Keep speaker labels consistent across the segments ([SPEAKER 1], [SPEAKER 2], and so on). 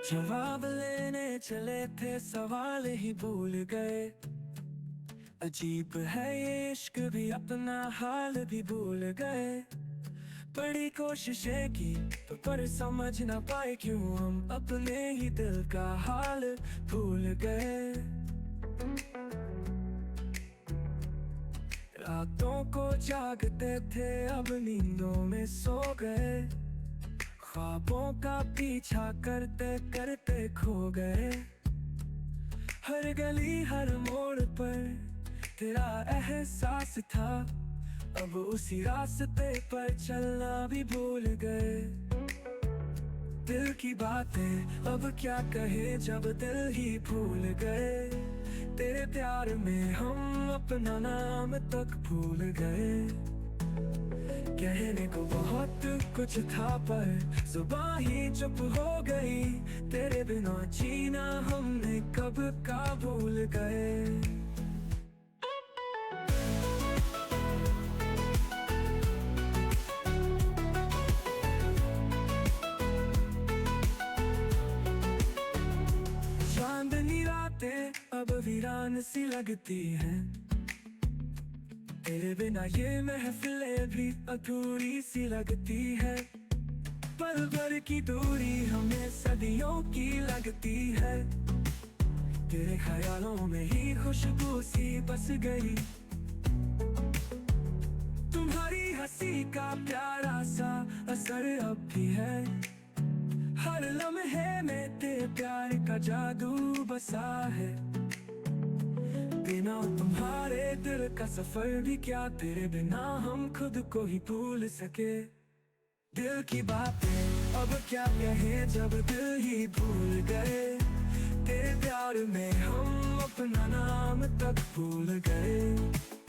[SPEAKER 1] जवाब लेने चले थे सवाल ही भूल गए। अजीब है ये इश्क भी अपना हाल भी भूल गए। बड़ी कोशिशें की तो पर समझ ना पाए क्यों हम अपने ही दिल का हाल भूल गए। रातों को जागते थे अब नींदों में सो गए। ख्वाबों का पीछा करते करते खो गए। हर गली हर मोड़ पर तेरा एहसास था, अब उसी रास्ते पर चलना भी भूल गए। दिल की बातें अब क्या कहे जब दिल ही भूल गए। तेरे प्यार में हम अपना नाम तक भूल गए। कहने को बहुत कुछ था पर जुबान ही चुप हो गई। तेरे बिना जीना हमने कब का भूल गए। चांदनी रातें अब वीरान सी लगती हैं। तेरे बिना ये महफिलें भी अधूरी सी लगती है। पल भर की दूरी हमें सदियों की लगती है। तेरे ख्यालों में ही खुशबू सी बस गई। तुम्हारी हंसी का प्यारा सा असर अब भी है। हर लम्हे में तेरे प्यार का जादू बसा है। बिना तुम्हारे दिल का सफर भी क्या, तेरे बिना हम खुद को ही भूल सके। दिल की बातें अब क्या कहे जब दिल ही भूल गए। तेरे प्यार में हम अपना नाम तक भूल गए।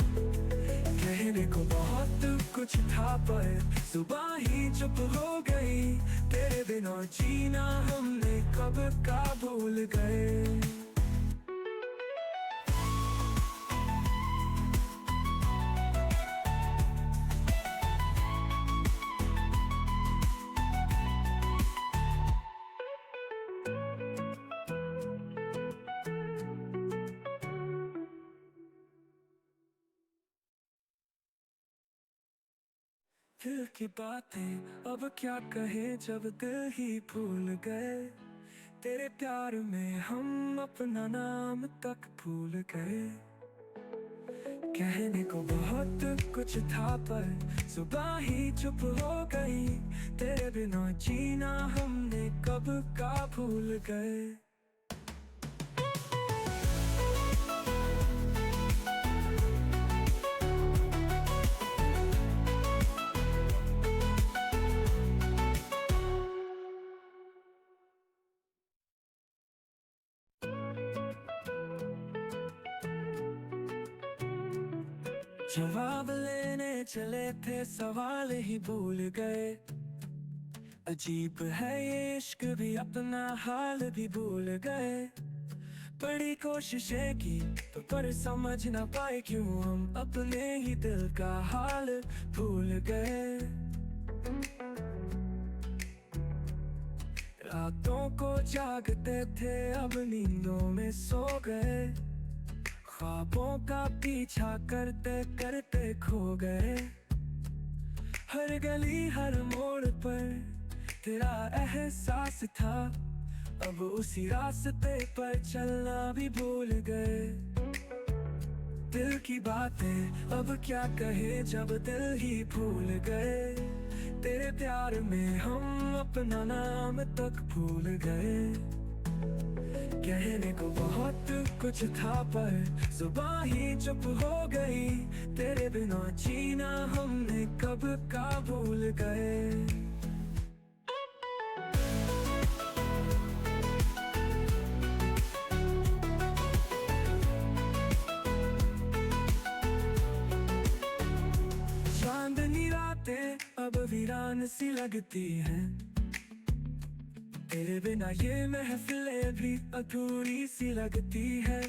[SPEAKER 1] कहने को बहुत कुछ था पर जुबान ही चुप हो गई। तेरे बिना जीना हमने कब का भूल गए। दिल की बातें अब क्या कहे जब दिल ही भूल गए। तेरे प्यार में हम अपना नाम तक भूल गए। कहने को बहुत कुछ था पर जुबान ही चुप हो गई। तेरे बिना जीना हमने कब का भूल गए। जवाब लेने चले थे सवाल ही भूल गए। अजीब है ये इश्क भी अपना हाल भी भूल गए। बड़ी कोशिशें की तो पर समझ ना पाए क्यों हम अपने ही दिल का हाल भूल गए। रातों को जागते थे अब नींदों में सो गए। ख्वाबों का पीछा करते करते खो गए। हर गली हर मोड़ पर तेरा एहसास था, अब उसी रास्ते पर चलना भी भूल गए। दिल की बातें अब क्या कहे जब दिल ही भूल गए। तेरे प्यार में हम अपना नाम तक भूल गए। कहने को बहुत कुछ था पर जुबान ही चुप हो गई। तेरे बिना जीना हमने कब का भूल गए। चांदनी रातें अब वीरान सी लगती हैं। तेरे बिना ये महफिलें भी अधूरी सी लगती है।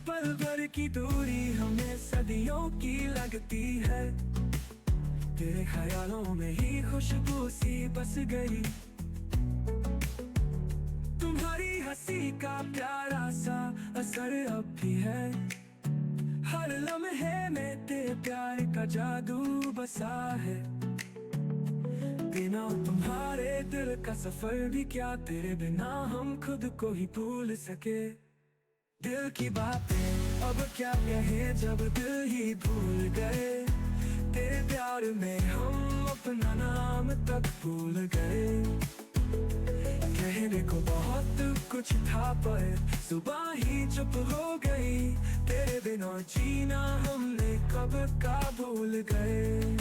[SPEAKER 1] पल भर की दूरी हमें सदियों की लगती है। तेरे ख्यालों में ही खुशबू सी बस गई। हंसी का प्यारा सा असर अब भी है। हर लम्हे में तेरे प्यार का जादू बसा है। बिना तुम्हारे दिल का सफर भी क्या, तेरे बिना हम खुद को ही भूल सके। दिल की बातें अब क्या कहे जब दिल ही भूल गए। तेरे प्यार में हम अपना नाम तक भूल गए। कहने को बहुत कुछ था पर सुबह ही चुप हो गई। तेरे बिना जीना हमने कब का भूल गए।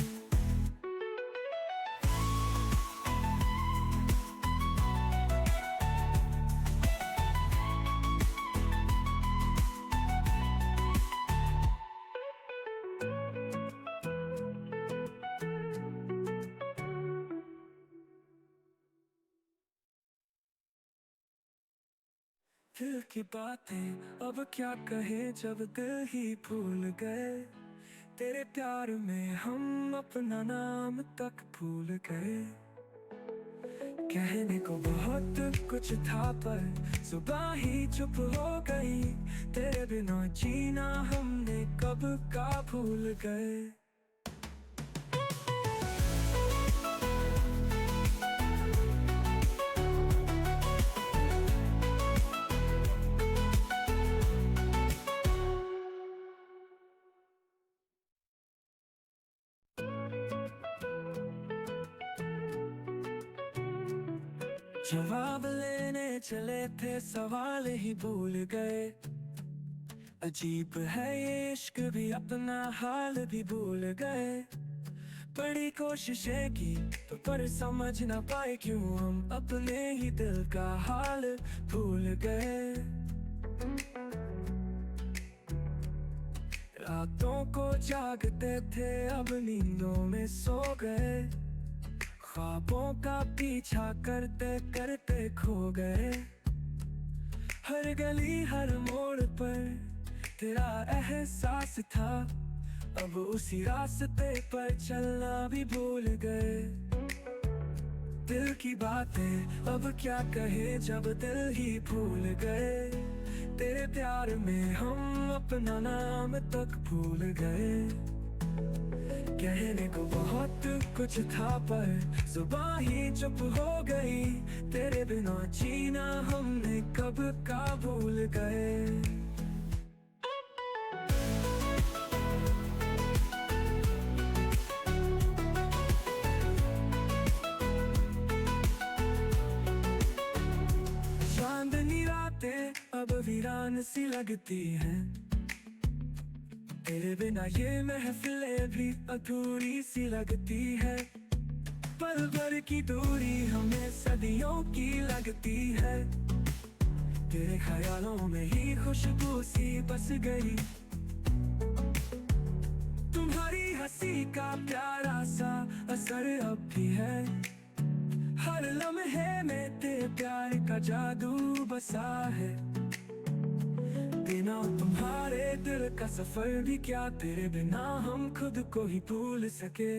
[SPEAKER 1] दिल की बातें अब क्या कहे जब दिल ही भूल गए। तेरे प्यार में हम अपना नाम तक भूल गए। कहने को बहुत कुछ था पर सुबह ही चुप हो गई। तेरे बिना जीना हमने कब का भूल गए। जवाब लेने चले थे सवाल ही भूल गए। अजीब है ये इश्क भी, अपना हाल भी भूल गए। बड़ी कोशिशें की तो पर समझ ना पाए क्यों हम अपने ही दिल का हाल भूल गए। रातों को जागते थे अब नींदों में सो गए। ख्वाबों का पीछा करते करते खो गए। हर गली हर मोड़ पर तेरा एहसास था। अब उसी रास्ते पर चलना भी भूल गए। दिल की बातें अब क्या कहे जब दिल ही भूल गए। तेरे प्यार में हम अपना नाम तक भूल गए। कहने को बहुत कुछ था पर सुबह ही चुप हो गई। तेरे बिना जीना हमने कब का भूल गए। चांदनी रातें अब वीरान सी लगती हैं। तेरे बिना ये महफिलें भी अधूरी सी लगती है। पल भर की दूरी हमें सदियों की लगती है। तेरे ख्यालों में ही खुशबू सी बस गई। तुम्हारी हंसी का प्यारा सा असर अब भी है। हर लम्हे में तेरे प्यार का जादू बसा है। बिना तुम्हारे दिल का सफर भी क्या, तेरे बिना हम खुद को ही भूल सके।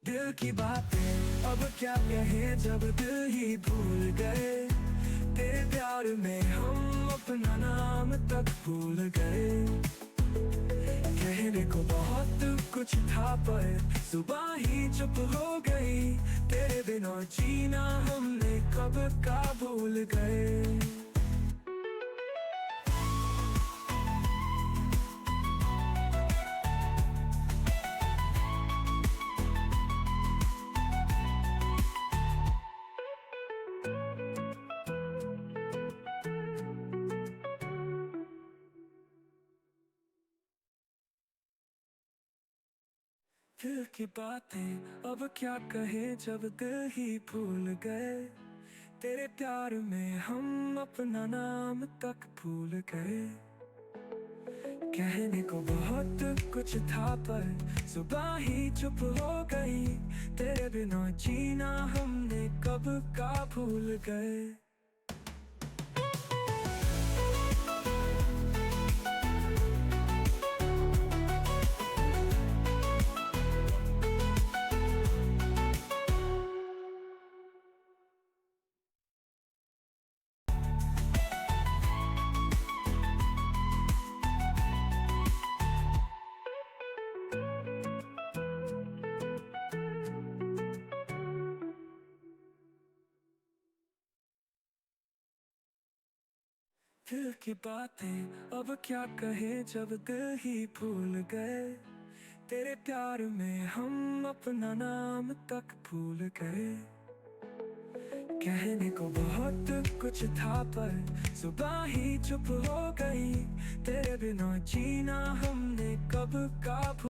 [SPEAKER 1] दिल की बातें अब क्या कहे जब दिल ही भूल गए। तेरे प्यार में हम अपना नाम तक भूल गए। कहने को बहुत कुछ था पर सुबह ही चुप हो गई। तेरे बिना जीना हमने कब का भूल गए। दिल की बातें अब क्या कहे जब दिल ही भूल गए। तेरे प्यार में हम अपना नाम तक भूल गए। कहने को बहुत कुछ था पर सुबह ही चुप हो गई। तेरे बिना जीना हमने कब का भूल गए। दिल की बातें अब क्या कहें जब दिल ही भूल गए। तेरे प्यार में हम अपना नाम तक भूल गए। कहने को बहुत कुछ था पर जुबां ही चुप हो गई। तेरे बिना जीना हमने कब का